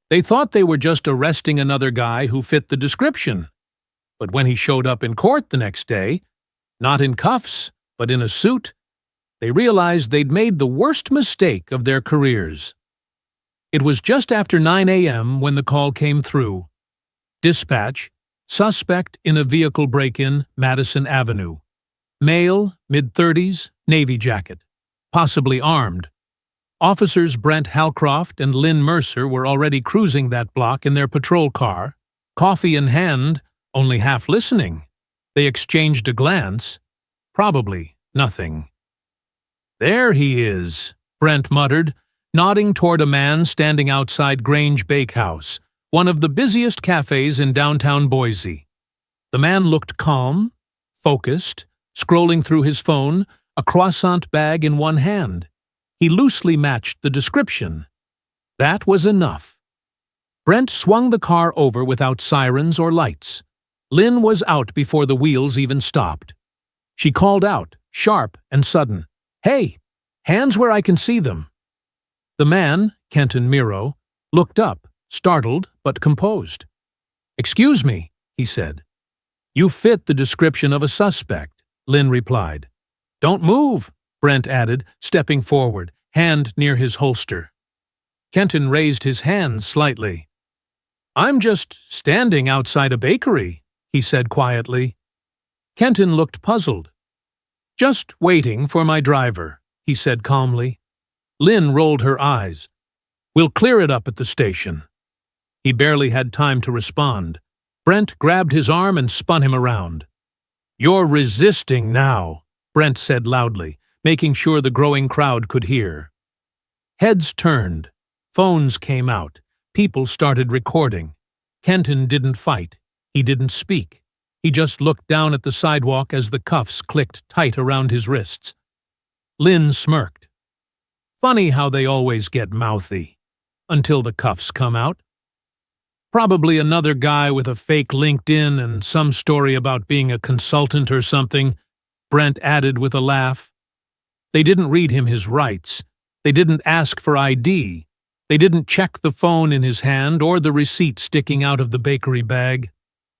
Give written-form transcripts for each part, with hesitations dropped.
They thought they were just arresting another guy who fit the description. But when he showed up in court the next day, not in cuffs, but in a suit, they realized they'd made the worst mistake of their careers. It was just after 9 a.m. when the call came through. Dispatch, suspect in a vehicle break-in, Madison Avenue. Male, mid-30s, navy jacket. Possibly armed. Officers Brent Halcroft and Lynn Mercer were already cruising that block in their patrol car, coffee in hand, only half listening. They exchanged a glance. Probably nothing. "There he is," Brent muttered, nodding toward a man standing outside Grange Bakehouse, one of the busiest cafes in downtown Boise. The man looked calm, focused, scrolling through his phone, a croissant bag in one hand. He loosely matched the description. That was enough. Brent swung the car over without sirens or lights. Lynn was out before the wheels even stopped. She called out, sharp and sudden, "Hey, hands where I can see them." The man, Kenton Miro, looked up, startled but composed. "Excuse me," he said. "You fit the description of a suspect," Lynn replied. "Don't move," Brent added, stepping forward, hand near his holster. Kenton raised his hands slightly. "I'm just standing outside a bakery," he said quietly. Kenton looked puzzled. "Just waiting for my driver," he said calmly. Lynn rolled her eyes. "We'll clear it up at the station." He barely had time to respond. Brent grabbed his arm and spun him around. "You're resisting now," Brent said loudly, making sure the growing crowd could hear. Heads turned. Phones came out. People started recording. Kenton didn't fight. He didn't speak. He just looked down at the sidewalk as the cuffs clicked tight around his wrists. Lynn smirked. Funny how they always get mouthy. Until the cuffs come out. Probably another guy with a fake LinkedIn and some story about being a consultant or something, Brent added with a laugh. They didn't read him his rights. They didn't ask for ID. They didn't check the phone in his hand or the receipt sticking out of the bakery bag.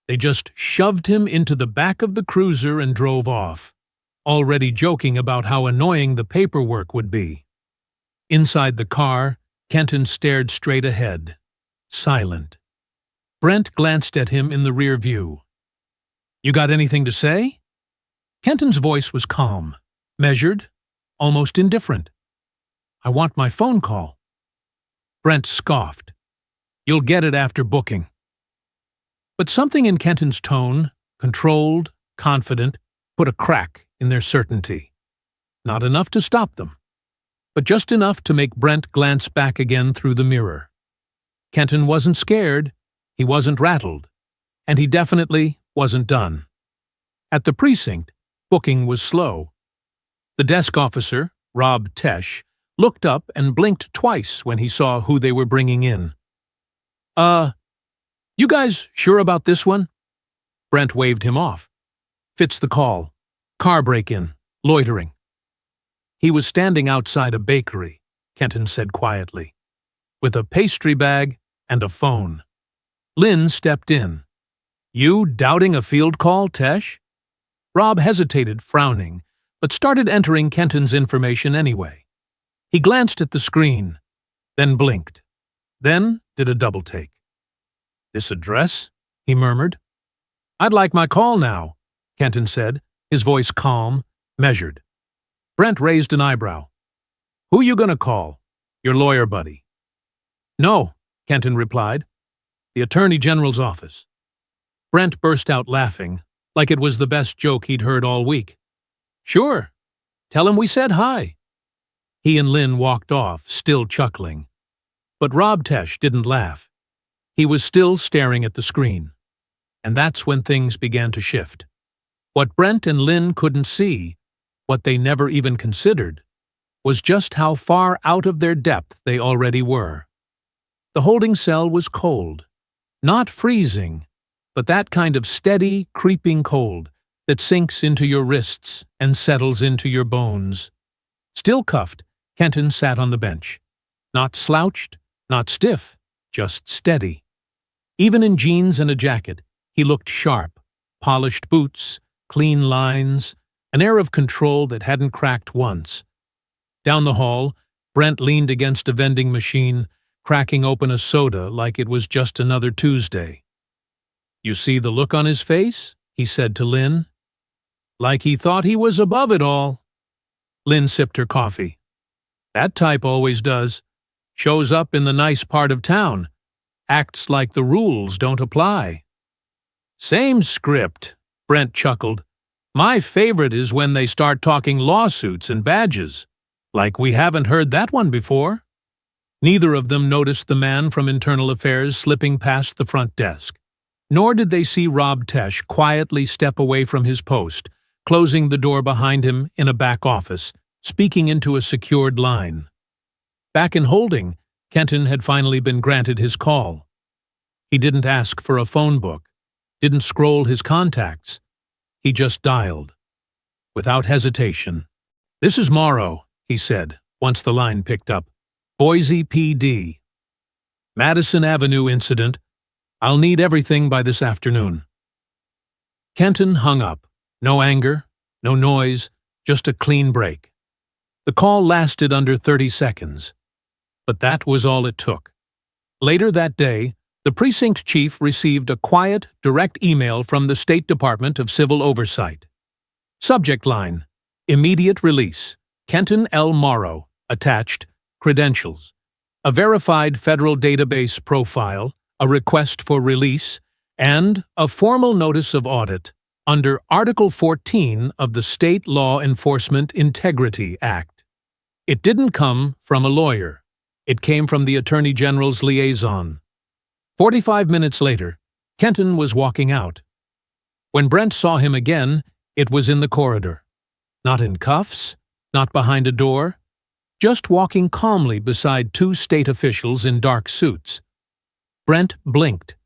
They just shoved him into the back of the cruiser and drove off, already joking about how annoying the paperwork would be. Inside the car, Kenton stared straight ahead, silent. Brent glanced at him in the rear view. "You got anything to say?" Kenton's voice was calm, measured, almost indifferent. "I want my phone call." Brent scoffed. "You'll get it after booking." But something in Kenton's tone, controlled, confident, put a crack in their certainty. Not enough to stop them, but just enough to make Brent glance back again through the mirror. Kenton wasn't scared, he wasn't rattled, and he definitely wasn't done. At the precinct, booking was slow. The desk officer, Rob Tesh, looked up and blinked twice when he saw who they were bringing in. You guys sure about this one?" Brent waved him off. "Fits the call. Car break-in. Loitering." He was standing outside a bakery, Kenton said quietly, with a pastry bag and a phone. Lynn stepped in. "You doubting a field call, Tesh?" Rob hesitated, frowning, but started entering Kenton's information anyway. He glanced at the screen, then blinked, then did a double-take. "This address?" he murmured. "I'd like my call now," Kenton said, his voice calm, measured. Brent raised an eyebrow. "Who you gonna call? Your lawyer buddy?" "No," Kenton replied. "The Attorney General's office." Brent burst out laughing, like it was the best joke he'd heard all week. "Sure. Tell him we said hi." He and Lynn walked off, still chuckling. But Rob Tesh didn't laugh. He was still staring at the screen. And that's when things began to shift. What Brent and Lynn couldn't see, what they never even considered, was just how far out of their depth they already were. The holding cell was cold. Not freezing, but that kind of steady, creeping cold that sinks into your wrists and settles into your bones. Still cuffed, Kenton sat on the bench. Not slouched, not stiff, just steady. Even in jeans and a jacket, he looked sharp, polished boots, clean lines, an air of control that hadn't cracked once. Down the hall, Brent leaned against a vending machine, cracking open a soda like it was just another Tuesday. "You see the look on his face?" he said to Lynn. "Like he thought he was above it all." Lynn sipped her coffee. "That type always does. Shows up in the nice part of town. Acts like the rules don't apply." "Same script," Brent chuckled. "My favorite is when they start talking lawsuits and badges. Like we haven't heard that one before." Neither of them noticed the man from Internal Affairs slipping past the front desk. Nor did they see Rob Tesh quietly step away from his post, closing the door behind him in a back office, speaking into a secured line. Back in holding, Kenton had finally been granted his call. He didn't ask for a phone book, didn't scroll his contacts. He just dialed. Without hesitation. "This is Morrow," he said, once the line picked up. "Boise PD. Madison Avenue incident. I'll need everything by this afternoon." Kenton hung up. No anger, no noise, just a clean break. The call lasted under 30 seconds. But that was all it took. Later that day, the precinct chief received a quiet, direct email from the State Department of Civil Oversight. Subject line: Immediate release. Kenton L. Morrow. Attached: Credentials. A verified federal database profile, a request for release, and a formal notice of audit under Article 14 of the State Law Enforcement Integrity Act. It didn't come from a lawyer. It came from the Attorney General's liaison. 45 minutes later, Kenton was walking out. When Brent saw him again, it was in the corridor. Not in cuffs, not behind a door, just walking calmly beside two state officials in dark suits. Brent blinked,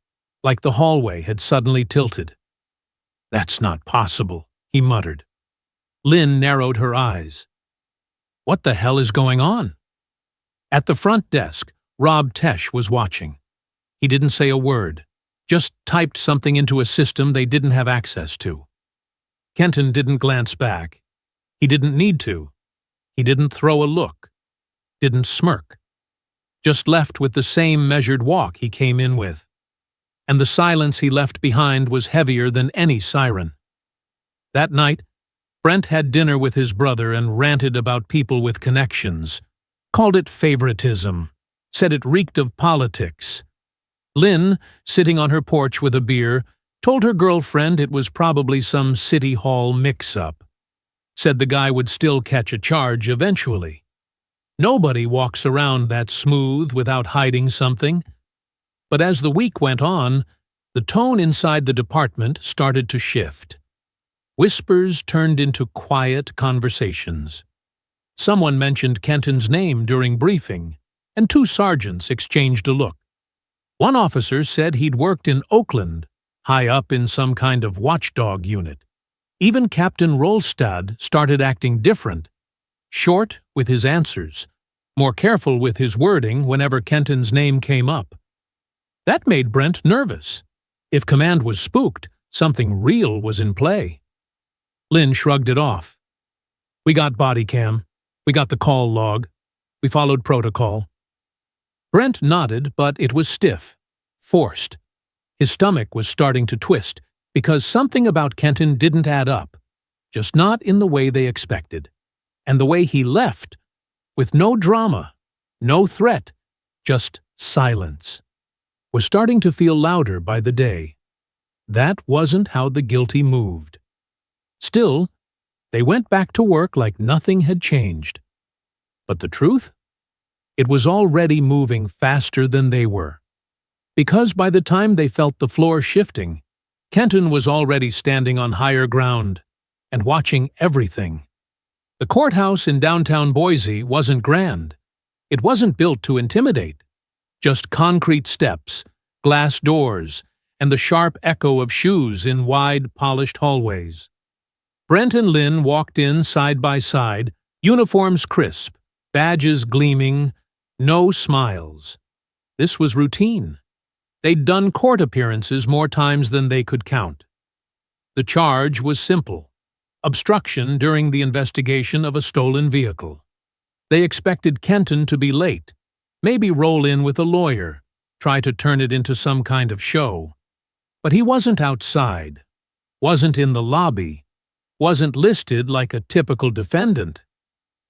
like the hallway had suddenly tilted. "That's not possible," he muttered. Lynn narrowed her eyes. "What the hell is going on?" At the front desk, Rob Tesh was watching. He didn't say a word, just typed something into a system they didn't have access to. Kenton didn't glance back. He didn't need to. He didn't throw a look. Didn't smirk. Just left with the same measured walk he came in with. And the silence he left behind was heavier than any siren. That night, Brent had dinner with his brother and ranted about people with connections. Called it favoritism. Said it reeked of politics. Lynn, sitting on her porch with a beer, told her girlfriend it was probably some city hall mix-up. Said the guy would still catch a charge eventually. Nobody walks around that smooth without hiding something. But as the week went on, the tone inside the department started to shift. Whispers turned into quiet conversations. Someone mentioned Kenton's name during briefing, and two sergeants exchanged a look. One officer said he'd worked in Oakland, high up in some kind of watchdog unit. Even Captain Rolstad started acting different, short with his answers, more careful with his wording whenever Kenton's name came up. That made Brent nervous. If command was spooked, something real was in play. Lynn shrugged it off. "We got body cam. We got the call log. We followed protocol." Brent nodded, but it was stiff, forced. His stomach was starting to twist, because something about Kenton didn't add up, just not in the way they expected. And the way he left, with no drama, no threat, just silence, was starting to feel louder by the day. That wasn't how the guilty moved. Still, they went back to work like nothing had changed. But the truth? It was already moving faster than they were. Because by the time they felt the floor shifting, Kenton was already standing on higher ground and watching everything. The courthouse in downtown Boise wasn't grand. It wasn't built to intimidate. Just concrete steps, glass doors, and the sharp echo of shoes in wide, polished hallways. Brent and Lynn walked in side by side, uniforms crisp, badges gleaming, no smiles. This was routine. They'd done court appearances more times than they could count. The charge was simple: obstruction during the investigation of a stolen vehicle. They expected Kenton to be late, maybe roll in with a lawyer, try to turn it into some kind of show. But he wasn't outside, wasn't in the lobby, wasn't listed like a typical defendant.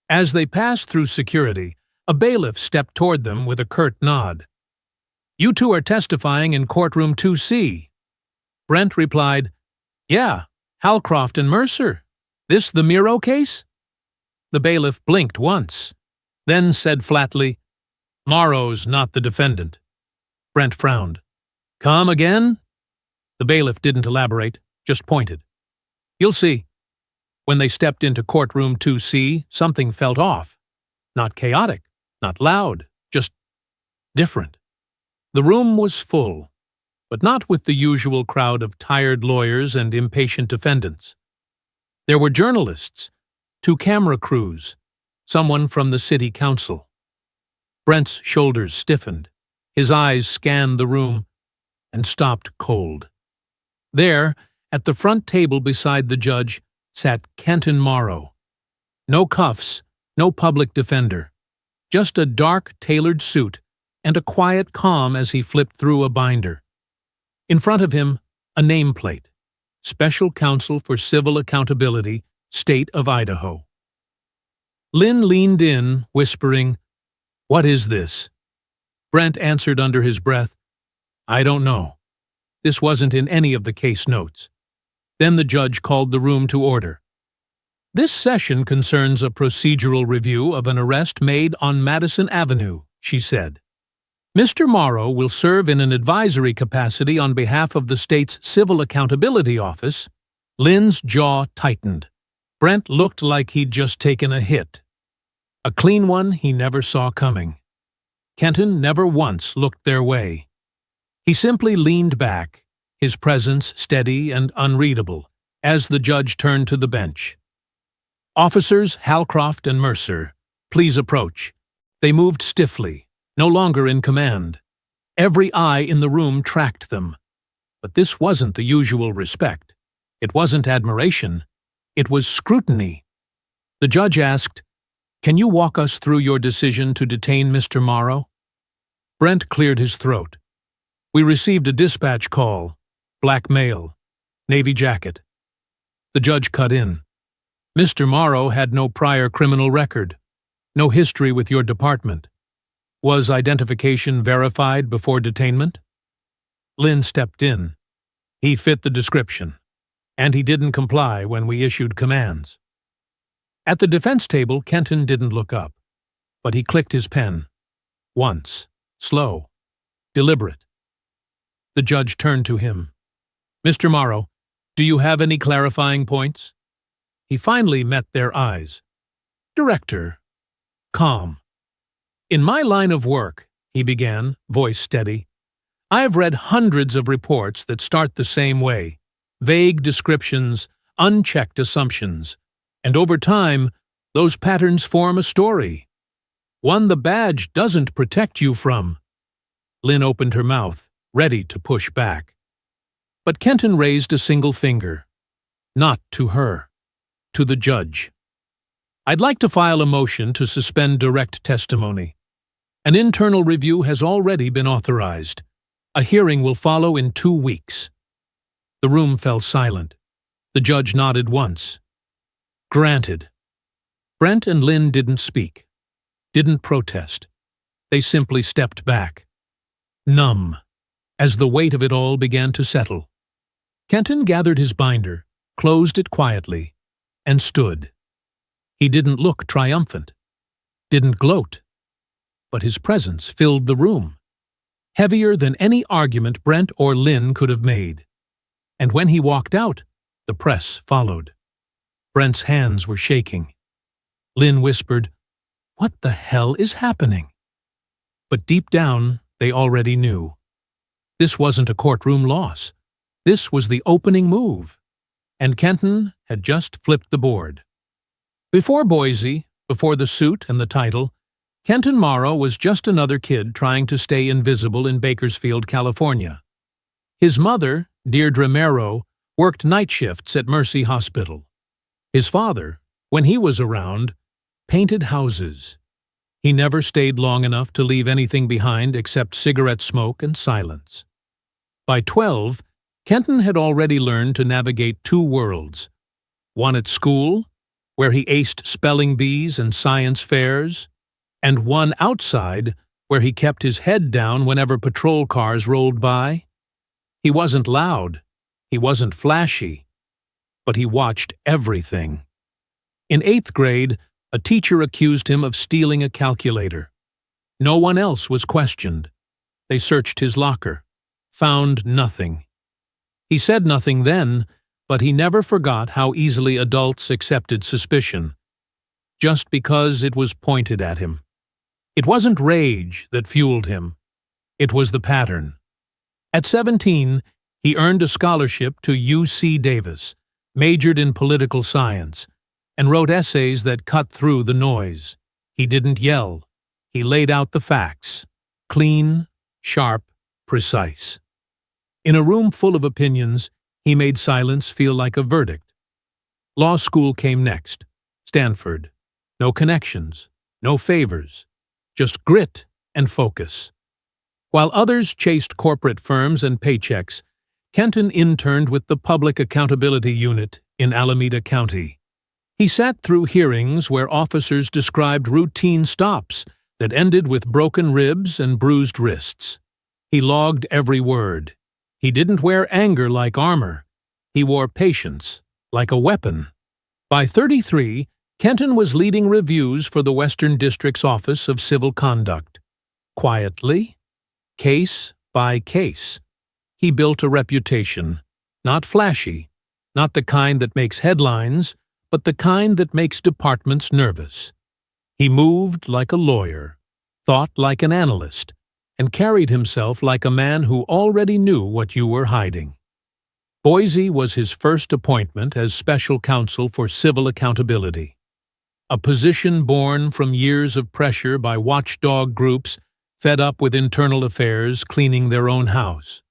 As they passed through security, a bailiff stepped toward them with a curt nod. "You two are testifying in courtroom 2C. Brent replied, "Yeah, Halcroft and Mercer. This the Miro case?" The bailiff blinked once, then said flatly, "Morrow's not the defendant." Brent frowned. "Come again?" The bailiff didn't elaborate, just pointed. "You'll see." When they stepped into courtroom 2C, something felt off. Not chaotic, not loud, just different. The room was full, but not with the usual crowd of tired lawyers and impatient defendants. There were journalists, 2 camera crews, someone from the city council. Brent's shoulders stiffened, his eyes scanned the room, and stopped cold. There, at the front table beside the judge, sat Kenton Morrow. No cuffs, no public defender, just a dark, tailored suit and a quiet calm as he flipped through a binder. In front of him, a nameplate: Special Counsel for Civil Accountability, State of Idaho. Lynn leaned in, whispering, "What is this?" Brent answered under his breath, "I don't know. This wasn't in any of the case notes." Then the judge called the room to order. "This session concerns a procedural review of an arrest made on Madison Avenue," she said. "Mr. Morrow will serve in an advisory capacity on behalf of the state's Civil Accountability Office." Lynn's jaw tightened. Brent looked like he'd just taken a hit. A clean one he never saw coming. Kenton never once looked their way. He simply leaned back, his presence steady and unreadable, as the judge turned to the bench. "Officers Halcroft and Mercer, please approach." They moved stiffly, no longer in command. Every eye in the room tracked them. But this wasn't the usual respect. It wasn't admiration. It was scrutiny. The judge asked, "Can you walk us through your decision to detain Mr. Morrow?" Brent cleared his throat. "We received a dispatch call. Black male. Navy jacket." The judge cut in. "Mr. Morrow had no prior criminal record. No history with your department. Was identification verified before detainment?" Lynn stepped in. "He fit the description, and he didn't comply when we issued commands." At the defense table, Kenton didn't look up, but he clicked his pen. Once, slow, deliberate. The judge turned to him. "Mr. Morrow, do you have any clarifying points?" He finally met their eyes. "Director." Calm. "In my line of work," he began, voice steady, "I have read hundreds of reports that start the same way: vague descriptions, unchecked assumptions, and over time, those patterns form a story. One the badge doesn't protect you from." Lynn opened her mouth, ready to push back. But Kenton raised a single finger. Not to her. To the judge. "I'd like to file a motion to suspend direct testimony. An internal review has already been authorized. A hearing will follow in 2 weeks." The room fell silent. The judge nodded once. "Granted." Brent and Lynn didn't speak, didn't protest. They simply stepped back, numb, as the weight of it all began to settle. Kenton gathered his binder, closed it quietly, and stood. He didn't look triumphant, didn't gloat, but his presence filled the room, heavier than any argument Brent or Lynn could have made. And when he walked out, the press followed. Brent's hands were shaking. Lynn whispered, "What the hell is happening?" But deep down, they already knew. This wasn't a courtroom loss. This was the opening move. And Kenton had just flipped the board. Before Boise, before the suit and the title, Kenton Morrow was just another kid trying to stay invisible in Bakersfield, California. His mother, Deirdre Merrow, worked night shifts at Mercy Hospital. His father, when he was around, painted houses. He never stayed long enough to leave anything behind except cigarette smoke and silence. By 12, Kenton had already learned to navigate two worlds. One at school, where he aced spelling bees and science fairs, and one outside, where he kept his head down whenever patrol cars rolled by. He wasn't loud, he wasn't flashy, but he watched everything. In 8th grade, a teacher accused him of stealing a calculator. No one else was questioned. They searched his locker, found nothing. He said nothing then, but he never forgot how easily adults accepted suspicion, just because it was pointed at him. It wasn't rage that fueled him. It was the pattern. At 17, he earned a scholarship to UC Davis, majored in political science, and wrote essays that cut through the noise. He didn't yell. He laid out the facts. Clean, sharp, precise. In a room full of opinions, he made silence feel like a verdict. Law school came next. Stanford. No connections, no favors, just grit and focus. While others chased corporate firms and paychecks, Kenton interned with the Public Accountability Unit in Alameda County. He sat through hearings where officers described routine stops that ended with broken ribs and bruised wrists. He logged every word. He didn't wear anger like armor. He wore patience like a weapon. By 33, Kenton was leading reviews for the Western District's Office of Civil Conduct. Quietly, case by case, he built a reputation, not flashy, not the kind that makes headlines, but the kind that makes departments nervous. He moved like a lawyer, thought like an analyst, and carried himself like a man who already knew what you were hiding. Boise was his first appointment as special counsel for civil accountability, a position born from years of pressure by watchdog groups fed up with internal affairs cleaning their own house.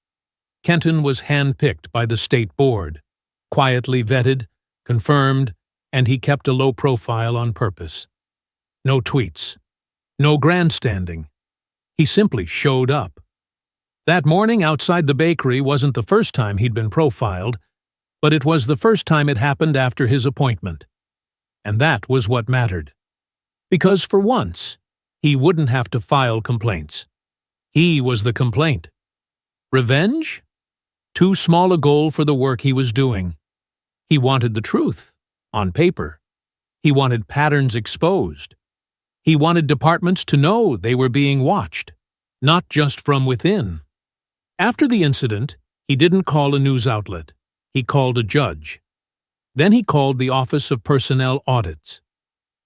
Kenton was handpicked by the state board, quietly vetted, confirmed, and he kept a low profile on purpose. No tweets, no grandstanding. He simply showed up. That morning outside the bakery wasn't the first time he'd been profiled, but it was the first time it happened after his appointment. And that was what mattered. Because for once, he wouldn't have to file complaints. He was the complaint. Revenge? Too small a goal for the work he was doing. He wanted the truth, on paper. He wanted patterns exposed. He wanted departments to know they were being watched, not just from within. After the incident, he didn't call a news outlet. He called a judge. Then he called the Office of Personnel Audits.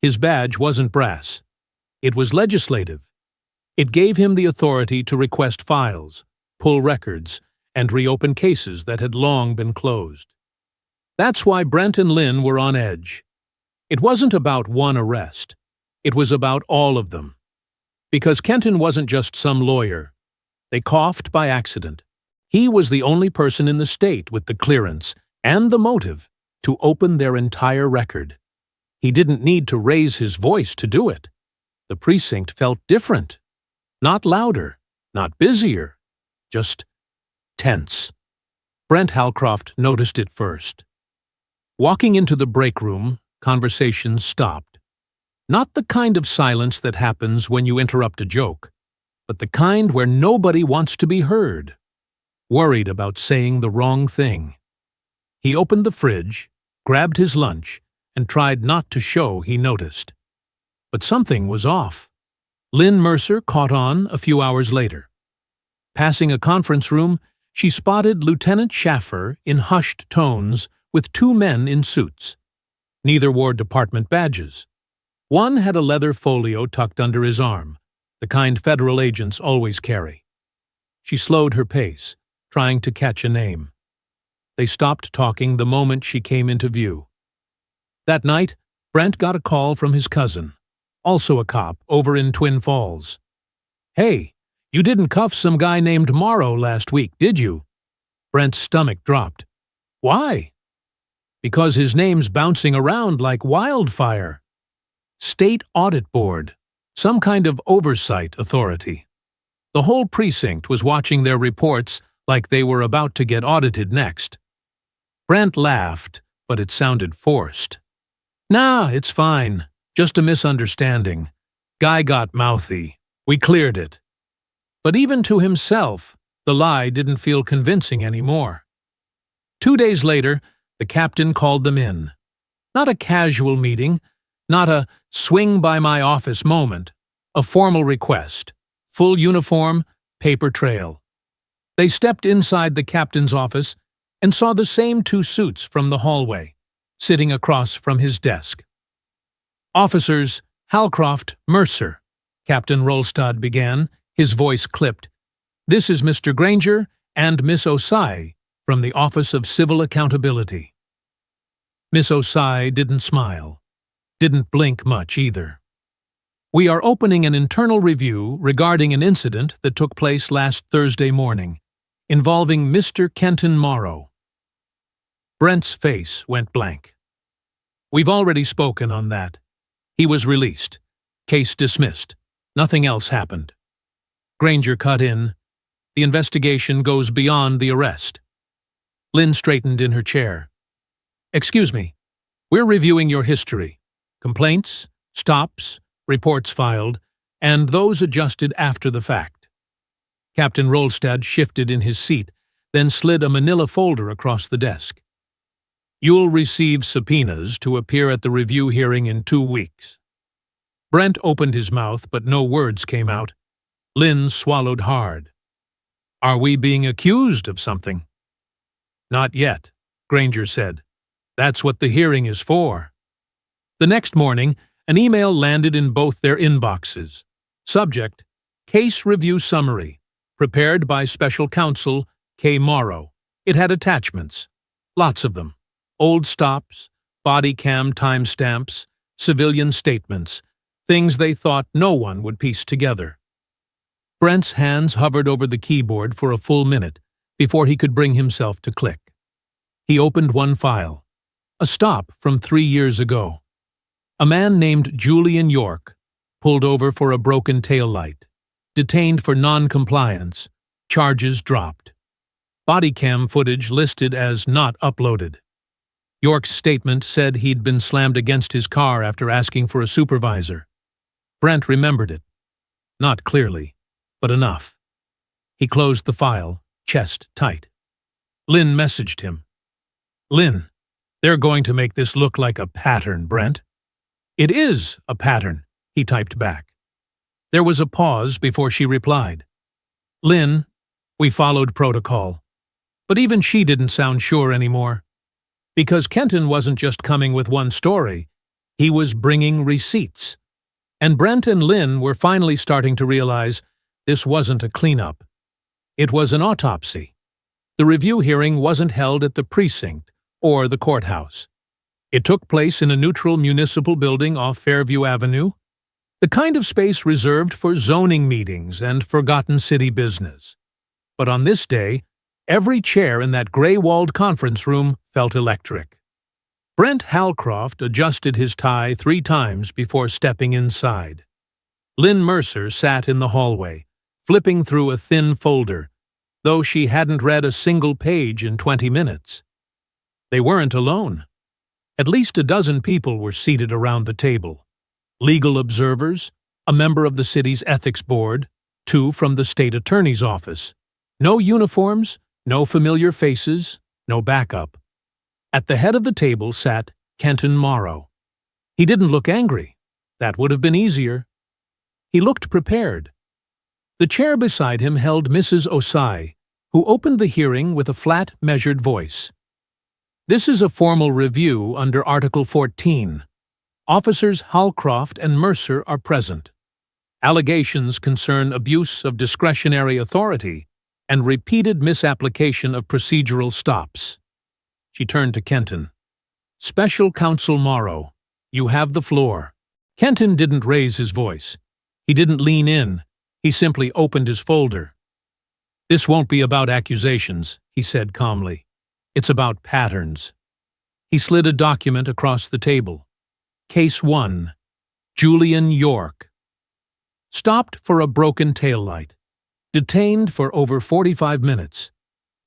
His badge wasn't brass. It was legislative. It gave him the authority to request files, pull records, and reopen cases that had long been closed. That's why Brent and Lynn were on edge. It wasn't about one arrest. It was about all of them. Because Kenton wasn't just some lawyer. They coughed by accident. He was the only person in the state with the clearance and the motive to open their entire record. He didn't need to raise his voice to do it. The precinct felt different. Not louder, not busier, just tense. Brent Halcroft noticed it first. Walking into the break room, conversations stopped. Not the kind of silence that happens when you interrupt a joke, but the kind where nobody wants to be heard, worried about saying the wrong thing. He opened the fridge, grabbed his lunch, and tried not to show he noticed. But something was off. Lynn Mercer caught on a few hours later. Passing a conference room, she spotted Lieutenant Schaffer in hushed tones with two men in suits. Neither wore department badges. One had a leather folio tucked under his arm, the kind federal agents always carry. She slowed her pace, trying to catch a name. They stopped talking the moment she came into view. That night, Brent got a call from his cousin, also a cop, over in Twin Falls. "Hey, you didn't cuff some guy named Morrow last week, did you?" Brent's stomach dropped. "Why?" "Because his name's bouncing around like wildfire." State Audit Board, some kind of oversight authority. The whole precinct was watching their reports like they were about to get audited next. Brent laughed, but it sounded forced. "Nah, it's fine. Just a misunderstanding. Guy got mouthy. We cleared it." But even to himself, the lie didn't feel convincing anymore. 2 days later, the captain called them in. Not a casual meeting, not a swing-by-my-office moment, a formal request. Full uniform, paper trail. They stepped inside the captain's office and saw the same 2 suits from the hallway, sitting across from his desk. "Officers Halcroft, Mercer," Captain Rolstad began, his voice clipped. "This is Mr. Granger and Miss Osai from the Office of Civil Accountability." Miss Osai didn't smile, didn't blink much either. "We are opening an internal review regarding an incident that took place last Thursday morning, involving Mr. Kenton Morrow." Brent's face went blank. "We've already spoken on that. He was released. Case dismissed. Nothing else happened." Granger cut in. "The investigation goes beyond the arrest." Lynn straightened in her chair. "Excuse me. We're reviewing your history. Complaints, stops, reports filed, and those adjusted after the fact." Captain Rolstad shifted in his seat, then slid a manila folder across the desk. "You'll receive subpoenas to appear at the review hearing in 2 weeks." Brent opened his mouth, but no words came out. Lynn swallowed hard. "Are we being accused of something?" "Not yet," Granger said. "That's what the hearing is for." The next morning, an email landed in both their inboxes. Subject: Case Review Summary, prepared by Special Counsel K. Morrow. It had attachments. Lots of them. Old stops, body cam timestamps, civilian statements, things they thought no one would piece together. Brent's hands hovered over the keyboard for a full minute before he could bring himself to click. He opened one file. A stop from 3 years ago. A man named Julian York, pulled over for a broken taillight, detained for non-compliance, charges dropped. Body cam footage listed as not uploaded. York's statement said he'd been slammed against his car after asking for a supervisor. Brent remembered it. Not clearly, but enough. He closed the file, chest tight. Lynn messaged him. "Lynn, they're going to make this look like a pattern, Brent." "It is a pattern," he typed back. There was a pause before she replied. "Lynn, we followed protocol." But even she didn't sound sure anymore. Because Kenton wasn't just coming with one story, he was bringing receipts. And Brent and Lynn were finally starting to realize this wasn't a cleanup. It was an autopsy. The review hearing wasn't held at the precinct or the courthouse. It took place in a neutral municipal building off Fairview Avenue, the kind of space reserved for zoning meetings and forgotten city business. But on this day, every chair in that gray-walled conference room felt electric. Brent Halcroft adjusted his tie 3 times before stepping inside. Lynn Mercer sat in the hallway, flipping through a thin folder, though she hadn't read a single page in 20 minutes. They weren't alone. At least a dozen people were seated around the table. Legal observers, a member of the city's ethics board, 2 from the state attorney's office. No uniforms, no familiar faces, no backup. At the head of the table sat Kenton Morrow. He didn't look angry. That would have been easier. He looked prepared. The chair beside him held Mrs. Osai, who opened the hearing with a flat, measured voice. "This is a formal review under Article 14. Officers Halcroft and Mercer are present. Allegations concern abuse of discretionary authority and repeated misapplication of procedural stops." She turned to Kenton. "Special Counsel Morrow, you have the floor." Kenton didn't raise his voice. He didn't lean in. He simply opened his folder. "This won't be about accusations," he said calmly. "It's about patterns." He slid a document across the table. Case 1. Julian York. Stopped for a broken taillight. Detained for over 45 minutes.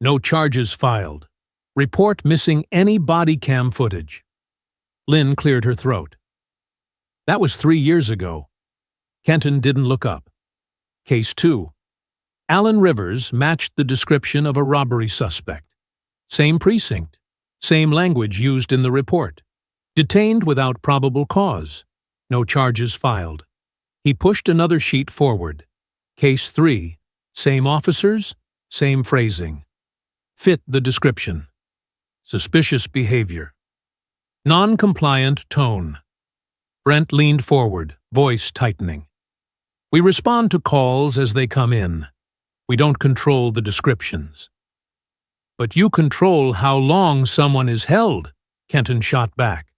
No charges filed. Report missing any body cam footage. Lynn cleared her throat. That was 3 years ago. Kenton didn't look up. Case 2. Alan Rivers matched the description of a robbery suspect. Same precinct. Same language used in the report. Detained without probable cause. No charges filed. He pushed another sheet forward. Case 3. Same officers, same phrasing. Fit the description. Suspicious behavior. Non-compliant tone. Brent leaned forward, voice tightening. "We respond to calls as they come in. We don't control the descriptions." "But you control how long someone is held," Kenton shot back.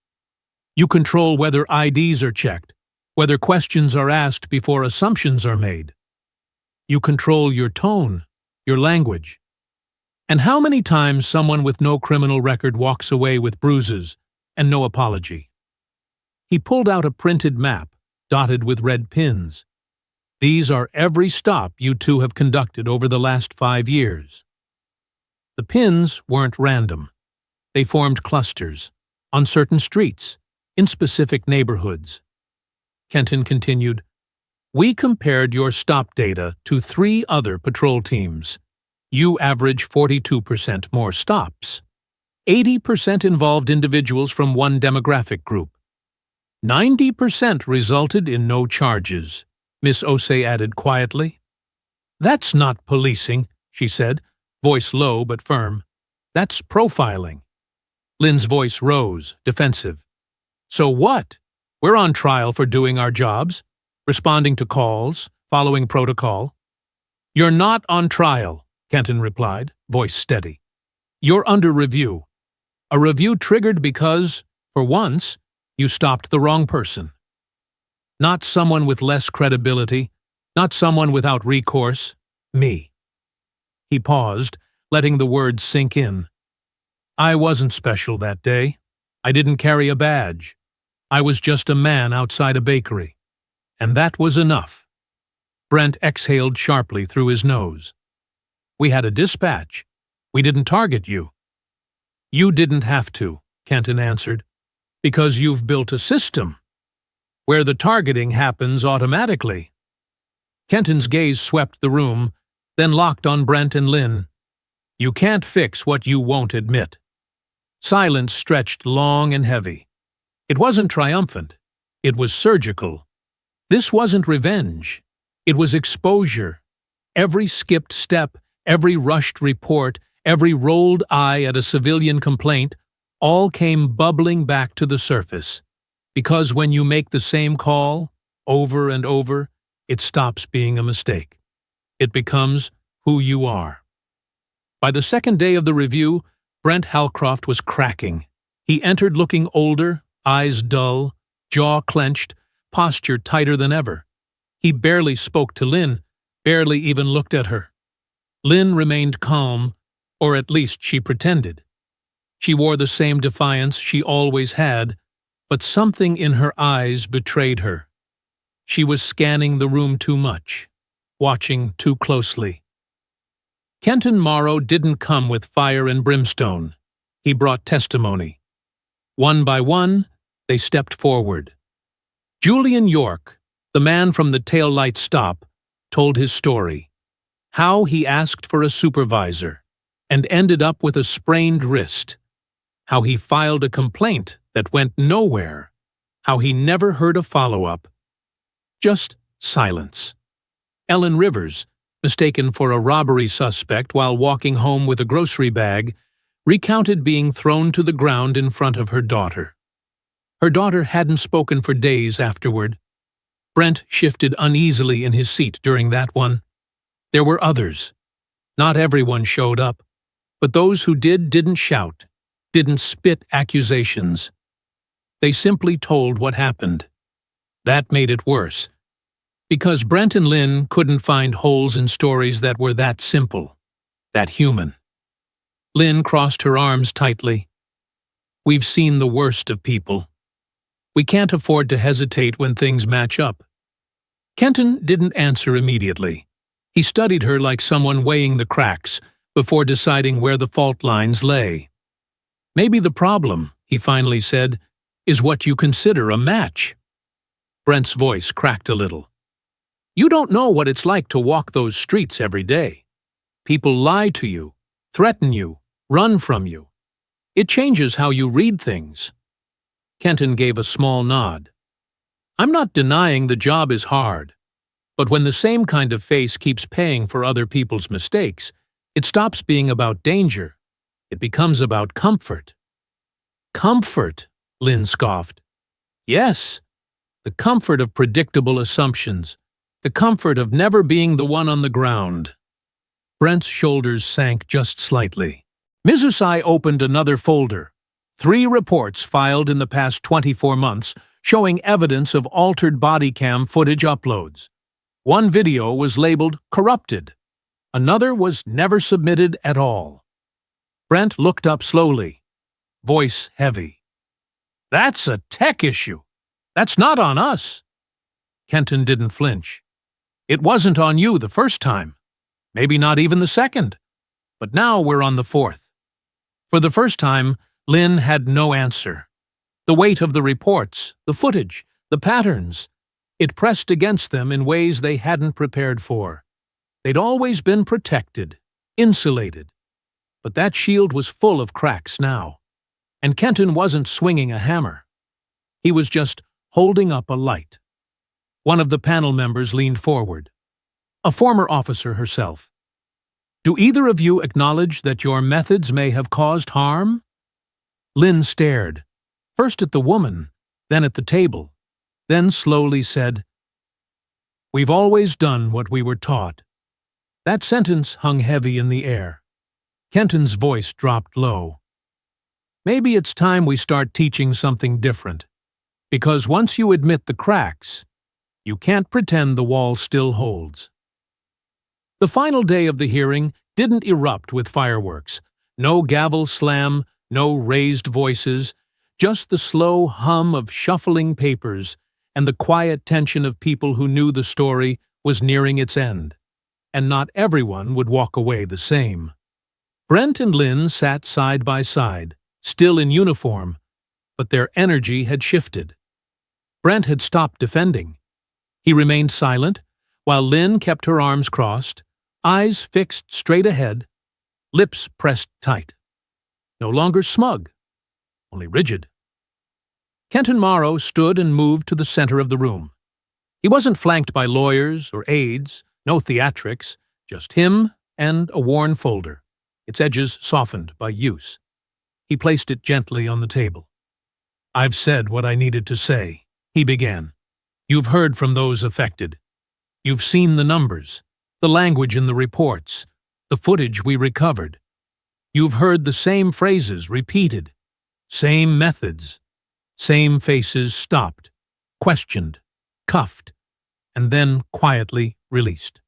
"You control whether IDs are checked, whether questions are asked before assumptions are made. You control your tone, your language. And how many times someone with no criminal record walks away with bruises and no apology?" He pulled out a printed map, dotted with red pins. "These are every stop you two have conducted over the last 5 years." The pins weren't random. They formed clusters, on certain streets, in specific neighborhoods. Kenton continued, "We compared your stop data to 3 other patrol teams. You average 42% more stops. 80% involved individuals from one demographic group. 90% resulted in no charges," Miss Osei added quietly. "That's not policing," she said, voice low but firm. "That's profiling." Lynn's voice rose, defensive. "So what? We're on trial for doing our jobs, responding to calls, following protocol." "You're not on trial," Kenton replied, voice steady. "You're under review. A review triggered because, for once, you stopped the wrong person. Not someone with less credibility, not someone without recourse, me." He paused, letting the words sink in. "I wasn't special that day. I didn't carry a badge. I was just a man outside a bakery. And that was enough." Brent exhaled sharply through his nose. "We had a dispatch. We didn't target you." "You didn't have to," Kenton answered, "because you've built a system where the targeting happens automatically." Kenton's gaze swept the room, then locked on Brent and Lynn. "You can't fix what you won't admit." Silence stretched long and heavy. It wasn't triumphant. It was surgical. This wasn't revenge. It was exposure. Every skipped step, every rushed report, every rolled eye at a civilian complaint, all came bubbling back to the surface. Because when you make the same call, over and over, it stops being a mistake. It becomes who you are. By the second day of the review, Brent Halcroft was cracking. He entered looking older, eyes dull, jaw clenched, posture tighter than ever. He barely spoke to Lynn, barely even looked at her. Lynn remained calm, or at least she pretended. She wore the same defiance she always had, but something in her eyes betrayed her. She was scanning the room too much, watching too closely. Kenton Morrow didn't come with fire and brimstone. He brought testimony. One by one, they stepped forward. Julian York, the man from the taillight stop, told his story. How he asked for a supervisor and ended up with a sprained wrist. How he filed a complaint that went nowhere. How he never heard a follow-up. Just silence. Ellen Rivers, mistaken for a robbery suspect while walking home with a grocery bag, recounted being thrown to the ground in front of her daughter. Her daughter hadn't spoken for days afterward. Brent shifted uneasily in his seat during that one. There were others. Not everyone showed up, but those who did didn't shout, didn't spit accusations. They simply told what happened. That made it worse, because Brent and Lynn couldn't find holes in stories that were that simple, that human. Lynn crossed her arms tightly. We've seen the worst of people. We can't afford to hesitate when things match up. Kenton didn't answer immediately. He studied her like someone weighing the cracks before deciding where the fault lines lay. Maybe the problem, he finally said, is what you consider a match. Brent's voice cracked a little. You don't know what it's like to walk those streets every day. People lie to you, threaten you, run from you. It changes how you read things. Kenton gave a small nod. I'm not denying the job is hard, but when the same kind of face keeps paying for other people's mistakes, it stops being about danger. It becomes about comfort. Comfort, Lynn scoffed. Yes, the comfort of predictable assumptions, the comfort of never being the one on the ground. Brent's shoulders sank just slightly. Mizusai opened another folder. 3 reports filed in the past 24 months showing evidence of altered body cam footage uploads. One video was labeled corrupted. Another was never submitted at all. Brent looked up slowly, voice heavy. That's a tech issue. That's not on us. Kenton didn't flinch. It wasn't on you the first time. Maybe not even the second. But now we're on the 4th. For the first time, Lynn had no answer. The weight of the reports, the footage, the patterns, it pressed against them in ways they hadn't prepared for. They'd always been protected, insulated. But that shield was full of cracks now. And Kenton wasn't swinging a hammer. He was just holding up a light. One of the panel members leaned forward. A former officer herself. Do either of you acknowledge that your methods may have caused harm? Lynn stared, first at the woman, then at the table, then slowly said, We've always done what we were taught. That sentence hung heavy in the air. Kenton's voice dropped low. Maybe it's time we start teaching something different, because once you admit the cracks, you can't pretend the wall still holds. The final day of the hearing didn't erupt with fireworks. No gavel slam, no raised voices, just the slow hum of shuffling papers and the quiet tension of people who knew the story was nearing its end. And not everyone would walk away the same. Brent and Lynn sat side by side, still in uniform, but their energy had shifted. Brent had stopped defending. He remained silent, while Lynn kept her arms crossed, eyes fixed straight ahead, lips pressed tight. No longer smug, only rigid. Kenton Morrow stood and moved to the center of the room. He wasn't flanked by lawyers or aides, no theatrics, just him and a worn folder, its edges softened by use. He placed it gently on the table. I've said what I needed to say, he began. You've heard from those affected. You've seen the numbers, the language in the reports, the footage we recovered. You've heard the same phrases repeated, same methods, same faces stopped, questioned, cuffed, and then quietly released.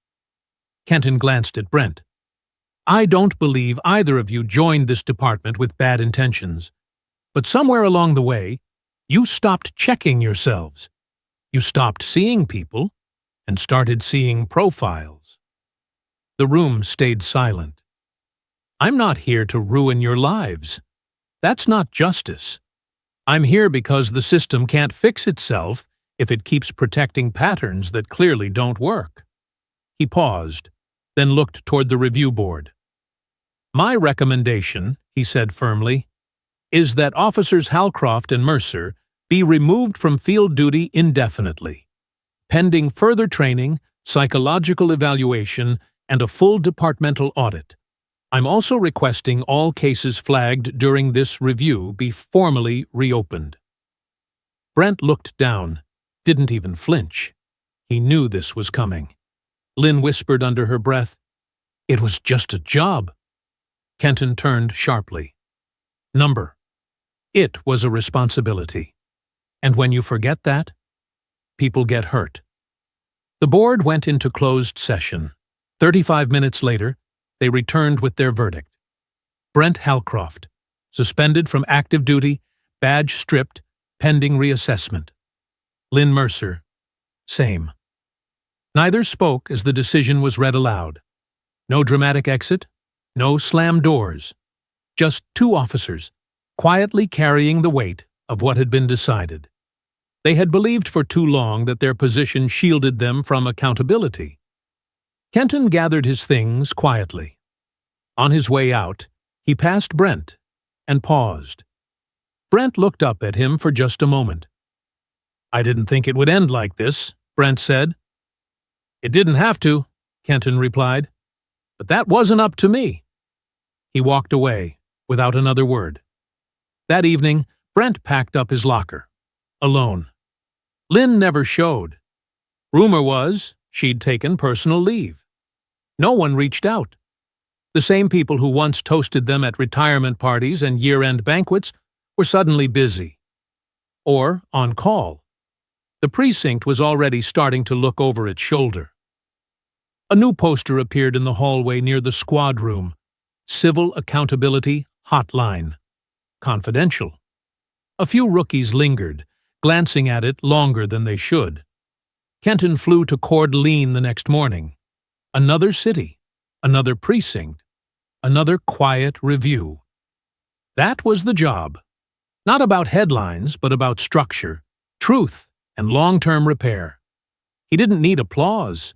Kenton glanced at Brent. I don't believe either of you joined this department with bad intentions, but somewhere along the way, you stopped checking yourselves. You stopped seeing people and started seeing profiles. The room stayed silent. I'm not here to ruin your lives. That's not justice. I'm here because the system can't fix itself if it keeps protecting patterns that clearly don't work. He paused, then looked toward the review board. My recommendation, he said firmly, is that Officers Halcroft and Mercer be removed from field duty indefinitely, pending further training, psychological evaluation, and a full departmental audit. I'm also requesting all cases flagged during this review be formally reopened. Brent looked down, didn't even flinch. He knew this was coming. Lynn whispered under her breath, It was just a job. Kenton turned sharply. Number. It was a responsibility. And when you forget that, people get hurt. The board went into closed session. 35 minutes later, they returned with their verdict. Brent Halcroft, suspended from active duty, badge stripped, pending reassessment. Lynn Mercer, same. Neither spoke as the decision was read aloud. No dramatic exit, no slammed doors. Just two officers, quietly carrying the weight of what had been decided. They had believed for too long that their position shielded them from accountability. Kenton gathered his things quietly. On his way out, he passed Brent and paused. Brent looked up at him for just a moment. "I didn't think it would end like this," Brent said. "It didn't have to," Kenton replied. "But that wasn't up to me." He walked away, without another word. That evening, Brent packed up his locker. Alone. Lynn never showed. Rumor was she'd taken personal leave. No one reached out. The same people who once toasted them at retirement parties and year-end banquets were suddenly busy. Or on call. The precinct was already starting to look over its shoulder. A new poster appeared in the hallway near the squad room. Civil Accountability Hotline. Confidential. A few rookies lingered, glancing at it longer than they should. Kenton flew to Coeur d'Alene the next morning. Another city, another precinct, another quiet review. That was the job. Not about headlines, but about structure, truth, and long-term repair. He didn't need applause.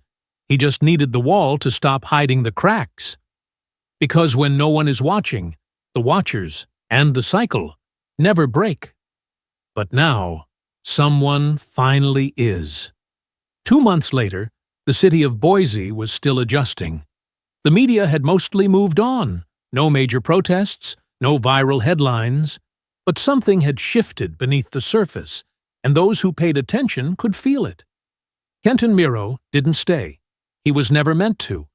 He just needed the wall to stop hiding the cracks. Because when no one is watching, the watchers and the cycle never break. But now, someone finally is. 2 months later, the city of Boise was still adjusting. The media had mostly moved on. No major protests, no viral headlines. But something had shifted beneath the surface, and those who paid attention could feel it. Kenton Miro didn't stay. He was never meant to.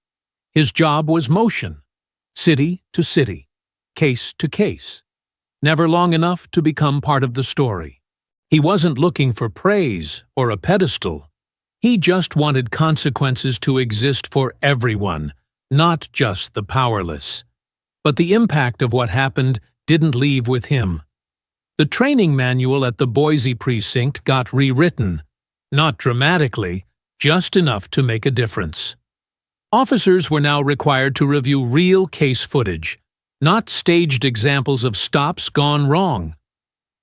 His job was motion. City to city. Case to case. Never long enough to become part of the story. He wasn't looking for praise or a pedestal. He just wanted consequences to exist for everyone, not just the powerless. But the impact of what happened didn't leave with him. The training manual at the Boise precinct got rewritten, not dramatically, just enough to make a difference. Officers were now required to review real case footage, not staged examples of stops gone wrong.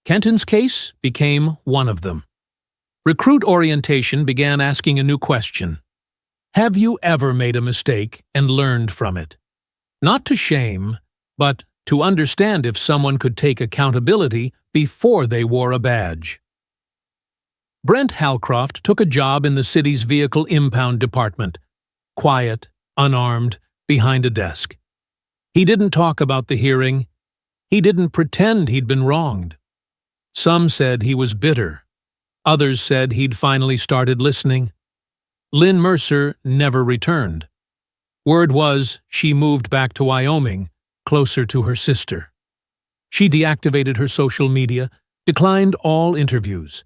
Kenton's case became one of them. Recruit orientation began asking a new question. Have you ever made a mistake and learned from it? Not to shame, but to understand if someone could take accountability before they wore a badge. Brent Halcroft took a job in the city's vehicle impound department. Quiet, unarmed, behind a desk. He didn't talk about the hearing. He didn't pretend he'd been wronged. Some said he was bitter. Others said he'd finally started listening. Lynn Mercer never returned. Word was she moved back to Wyoming, closer to her sister. She deactivated her social media, declined all interviews.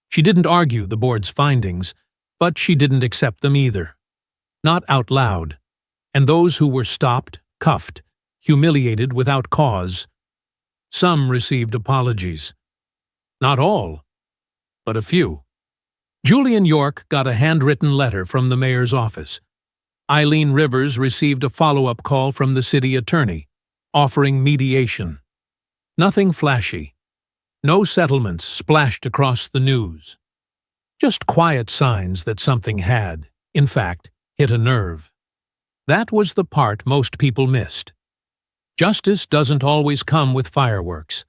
She didn't argue the board's findings, but she didn't accept them either. Not out loud. And those who were stopped, cuffed, humiliated without cause. Some received apologies. Not all, but a few. Julian York got a handwritten letter from the mayor's office. Eileen Rivers received a follow-up call from the city attorney, offering mediation. Nothing flashy. No settlements splashed across the news. Just quiet signs that something had, in fact, hit a nerve. That was the part most people missed. Justice doesn't always come with fireworks.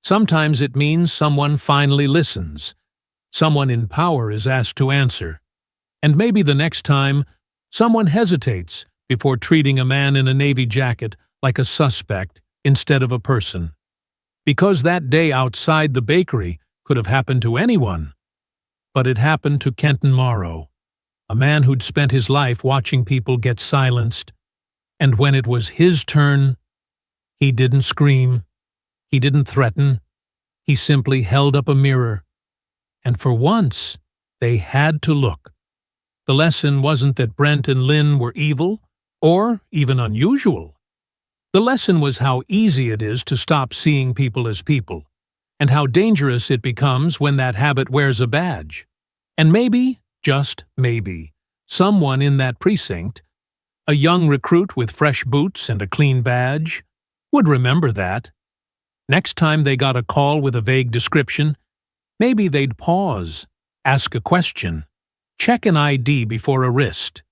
Sometimes it means someone finally listens. Someone in power is asked to answer. And maybe the next time, someone hesitates before treating a man in a navy jacket like a suspect instead of a person. Because that day outside the bakery could have happened to anyone. But it happened to Kenton Morrow, a man who'd spent his life watching people get silenced. And when it was his turn, he didn't scream. He didn't threaten. He simply held up a mirror. And for once, They had to look. The lesson wasn't that Brent and Lynn were evil, or even unusual. The lesson was how easy it is to stop seeing people as people, and how dangerous it becomes when that habit wears a badge. And maybe, just maybe, someone in that precinct, a young recruit with fresh boots and a clean badge, would remember that. Next time they got a call with a vague description, maybe they'd pause, ask a question, check an ID before a wrist.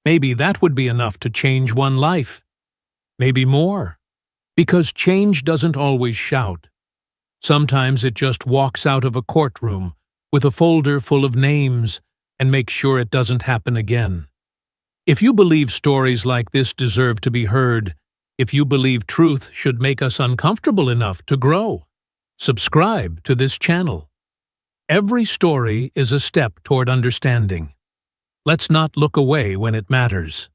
Maybe that would be enough to change one life. Maybe more. Because change doesn't always shout. Sometimes it just walks out of a courtroom with a folder full of names and makes sure it doesn't happen again. If you believe stories like this deserve to be heard, if you believe truth should make us uncomfortable enough to grow, subscribe to this channel. Every story is a step toward understanding. Let's not look away when it matters.